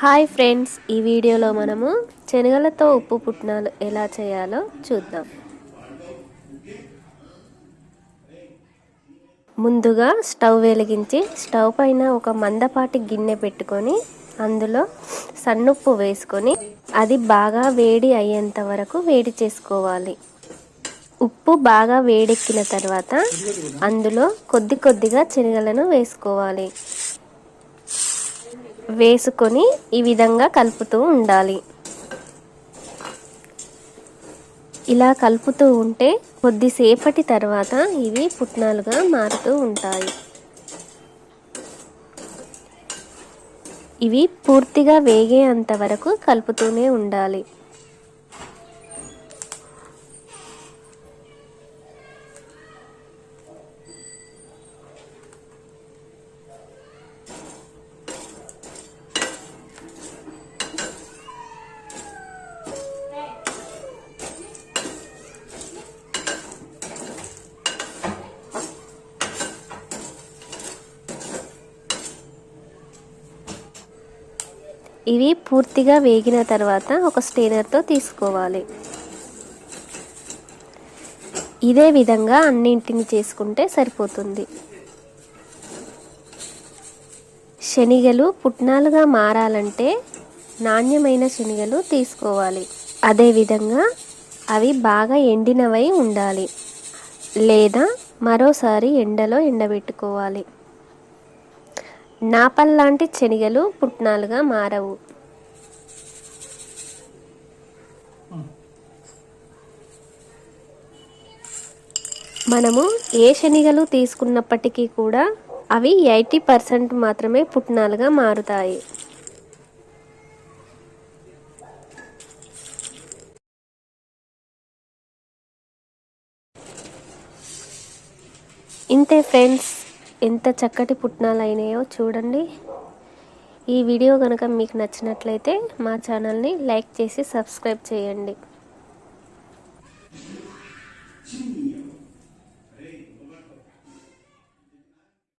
Hi friends, ఈ వీడియోలో మనము శనగలతో ఉప్పు పుట్నాలు ఎలా చేయాలో చూద్దాం. ముందుగా స్టవ్ వెలిగించి స్టవ్ పైన ఒక మందపాటి గిన్నె పెట్టుకొని అందులో సన్నుప్పు వేసుకొని అది బాగా వేడి అయ్యేంత వరకు వేడి చేసుకోవాలి. ఉప్పు బాగా వేడెక్కిన తర్వాత అందులో కొద్దిగా శనగలను వేసుకోవాలి. వేసుకొని ఈ విధంగా కలుపుతూ ఉండాలి. ఇలా కలుపుతూ ఉంటే కొద్దిసేపటి తర్వాత ఇవి పుట్నాలుగా మారుతూ ఉంటాయి. ఇవి పూర్తిగా వేగేంత వరకు కలుపుతూనే ఉండాలి. ఇవి పూర్తిగా వేగిన తర్వాత ఒక స్ట్రైనర్తో తీసుకోవాలి. ఇదే విధంగా అన్నింటిని చేసుకుంటే సరిపోతుంది. శనగలు పుట్నాలుగా మారాలంటే నాణ్యమైన శనగలు తీసుకోవాలి. అదేవిధంగా అవి బాగా ఎండినవై ఉండాలి, లేదా మరోసారి ఎండలో ఎండబెట్టుకోవాలి. నాపల్లాంటి శనగలు పుట్నాలుగా మారవు. మనము ఏ శనగలు తీసుకున్నప్పటికీ కూడా అవి 80% మాత్రమే పుట్నాలుగా మారుతాయి. ఇంతే ఫ్రెండ్స్, ఎంత చక్కటి పుట్నాలు అయినాయో చూడండి. ఈ వీడియో కనుక మీకు నచ్చినట్లయితే మా ఛానల్ని లైక్ చేసి సబ్స్క్రైబ్ చేయండి.